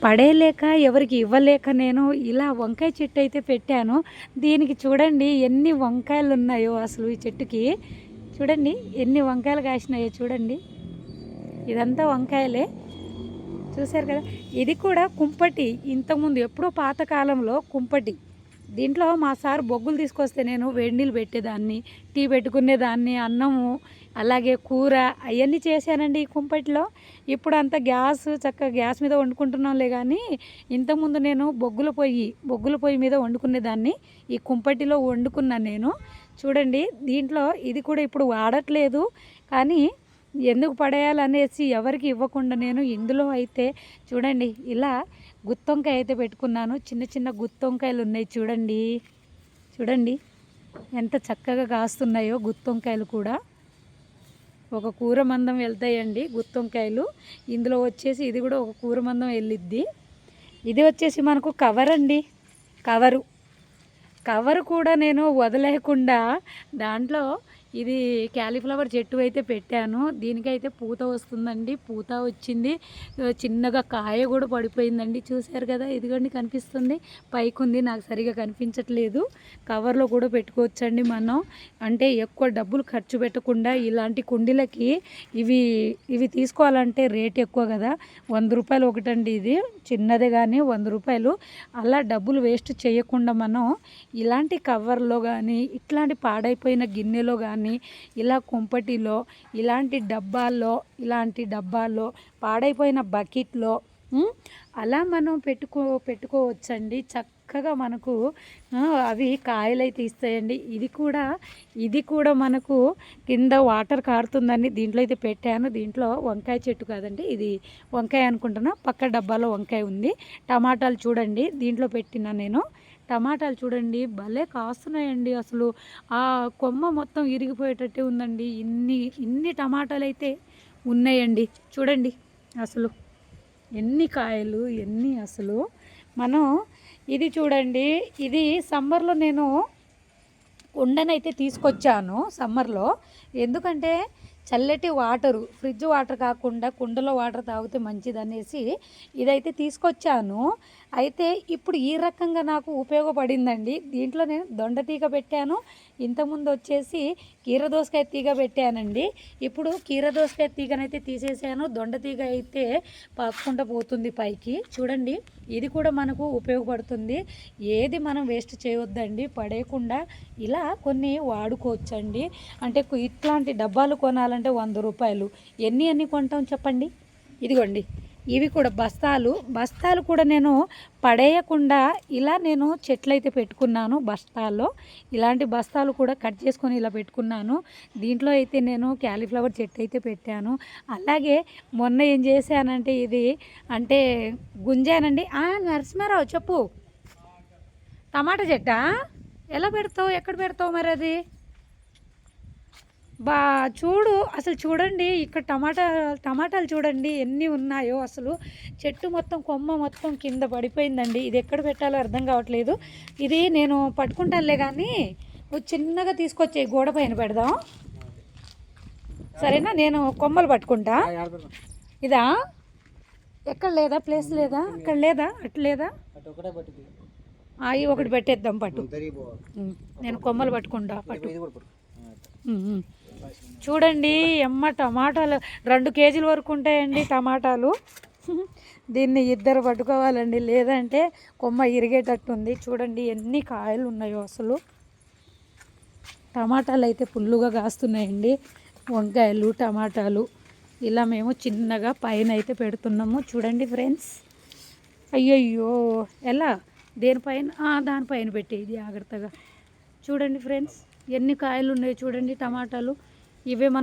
పడేయలేక ఎవరికి ఇవ్వలేక నేను ఇలా వంకాయ చెట్టు అయితే పెట్టాను. దీనికి చూడండి ఎన్ని వంకాయలు ఉన్నాయో అసలు ఈ చెట్టుకి. చూడండి ఎన్ని వంకాయలు కాసినాయో చూడండి. ఇదంతా వంకాయలే, చూశారు కదా. ఇది కూడా కుంపటి, ఇంతకుముందు ఎప్పుడో పాతకాలంలో కుంపటి. దీంట్లో మా సార్ బొగ్గులు తీసుకొస్తే నేను వేడి నీళ్ళు పెట్టేదాన్ని, టీ పెట్టుకునేదాన్ని, అన్నము అలాగే కూర అవన్నీ చేశానండి ఈ కుంపటిలో. ఇప్పుడు అంతా చక్కగా గ్యాస్ మీద వండుకుంటున్నాంలే, కానీ ఇంతకుముందు నేను బొగ్గుల పొయ్యి మీద వండుకునేదాన్ని. ఈ కుంపటిలో వండుకున్నాను నేను. చూడండి దీంట్లో ఇది కూడా ఇప్పుడు వాడట్లేదు, కానీ ఎందుకు పడేయాలనేసి ఎవరికి ఇవ్వకుండా నేను ఇందులో అయితే చూడండి ఇలా గుత్తొంకాయ అయితే పెట్టుకున్నాను. చిన్న చిన్న గుత్తొంకాయలు ఉన్నాయి చూడండి. చూడండి ఎంత చక్కగా కాస్తున్నాయో గుత్తొంకాయలు కూడా. ఒక కూర మందం వెళ్తాయండి గుత్తొంకాయలు. ఇందులో వచ్చేసి ఇది కూడా ఒక కూర మందం వెళ్ళిద్ది. ఇది వచ్చేసి మనకు కవర్ అండి, కవర్ కూడా నేను వదిలేయకుండా దాంట్లో ఇది క్యాలీఫ్లవర్ చెట్టు అయితే పెట్టాను. దీనికైతే పూత వస్తుందండి, పూత వచ్చింది, చిన్నగా కాయ కూడా పడిపోయిందండి. చూశారు కదా, ఇదిగోండి కనిపిస్తుంది, పైకి ఉంది, నాకు సరిగా కనిపించట్లేదు. కవర్లో కూడా పెట్టుకోవచ్చండి మనం, అంటే ఎక్కువ డబ్బులు ఖర్చు పెట్టకుండా. ఇలాంటి కుండీలకి ఇవి తీసుకోవాలంటే రేట్ ఎక్కువ కదా, 100 రూపాయలు ఒకటండి. ఇది చిన్నదే కానీ 100 రూపాయలు. అలా డబ్బులు వేస్ట్ చేయకుండా మనం ఇలాంటి కవర్లో కానీ, ఇట్లాంటి పాడైపోయిన గిన్నెలో కానీ, ఇలా కుంపటిలో, ఇలాంటి డబ్బాల్లో, పాడైపోయిన బకెట్లో అలా మనం పెట్టుకోవచ్చండి. చక్కగా మనకు అవి కాయలైతే ఇస్తాయండి. ఇది కూడా మనకు కింద వాటర్ కారుతుందని దీంట్లో అయితే పెట్టాను. దీంట్లో వంకాయ చెట్టు కాదండి, ఇది వంకాయ అనుకుంటున్నా. పక్క డబ్బాలో వంకాయ ఉంది. టమాటాలు చూడండి దీంట్లో పెట్టినా నేను. టమాటాలు చూడండి భలే కాస్తున్నాయండి. అసలు ఆ కొమ్మ మొత్తం ఇరిగిపోయేటట్టే ఉందండి. ఇన్ని టమాటాలు అయితే ఉన్నాయండి. చూడండి అసలు ఎన్ని కాయలు, అసలు మనం ఇది చూడండి. ఇది సమ్మర్లో నేను కుండనైతే తీసుకొచ్చాను సమ్మర్లో. ఎందుకంటే చల్లటి వాటరు, ఫ్రిడ్జ్ వాటర్ కాకుండా కుండలో వాటర్ తాగితే మంచిదనేసి ఇదైతే తీసుకొచ్చాను. అయితే ఇప్పుడు ఈ రకంగా నాకు ఉపయోగపడిందండి. దీంట్లో నేను దొండతీగ పెట్టాను, ఇంతకుముందు వచ్చేసి కీరదోసకాయ తీగ పెట్టానండి. ఇప్పుడు కీరదోసకాయ తీగనైతే తీసేసాను, దొండతీగ అయితే పాక్కుంటూ పోతుంది పైకి. చూడండి ఇది కూడా మనకు ఉపయోగపడుతుంది. ఏది మనం వేస్ట్ చేయొద్దండి, పడేయకుండా ఇలా కొన్ని వాడుకోవచ్చండి. అంటే ఇట్లాంటి డబ్బాలు కొనాలంటే 100 రూపాయలు. ఎన్ని కొంటాం చెప్పండి. ఇదిగోండి ఇవి కూడా బస్తాలు కూడా నేను పడేయకుండా ఇలా నేను చెట్లు అయితే పెట్టుకున్నాను బస్తాల్లో. ఇలాంటి బస్తాలు కూడా కట్ చేసుకొని ఇలా పెట్టుకున్నాను. దీంట్లో అయితే నేను క్యాలీఫ్లవర్ చెట్టు అయితే పెట్టాను. అలాగే మొన్న ఏం చేశానంటే ఇది అంటే గుంజానండి. నరసింహారావు చెప్పు, టమాటా చెట్టా ఎలా పెడతావు, ఎక్కడ పెడతావు మరి అది? చూడు అసలు, చూడండి ఇక్కడ టమాటాలు చూడండి ఎన్ని ఉన్నాయో. అసలు చెట్టు మొత్తం కొమ్మ మొత్తం కింద పడిపోయిందండి. ఇది ఎక్కడ పెట్టాలో అర్థం కావట్లేదు. ఇది నేను పట్టుకుంటానులే, కానీ నువ్వు చిన్నగా తీసుకొచ్చే గోడ పైన పెడదాం, సరేనా? నేను కొమ్మలు పట్టుకుంటా. ఇదా ఎక్కడ లేదా, ప్లేస్ లేదా, అక్కడ లేదా, అటు లేదా, అవి ఒకటి పెట్టేద్దాం పట్టు. నేను కొమ్మలు పట్టుకుంటా పట్టు. చూడండి టమాటాలు 2 కేజీల వరకు ఉంటాయండి టమాటాలు. దీన్ని ఇద్దరు పట్టుకోవాలండి, లేదంటే కొమ్మ ఇరిగేటట్టుంది. చూడండి ఎన్ని కాయలు ఉన్నాయో అసలు. టమాటాలు అయితే ఫుల్లుగా కాస్తున్నాయండి, వంకాయలు, టమాటాలు. ఇలా మేము చిన్నగా పైన అయితే పెడుతున్నాము. చూడండి ఫ్రెండ్స్. అయ్యయ్యో ఎలా, దేనిపైన? దానిపైన పెట్టేది జాగ్రత్తగా. చూడండి ఫ్రెండ్స్ ఎన్ని కాయలు ఉన్నాయో చూడండి టమాటాలు. ఇవే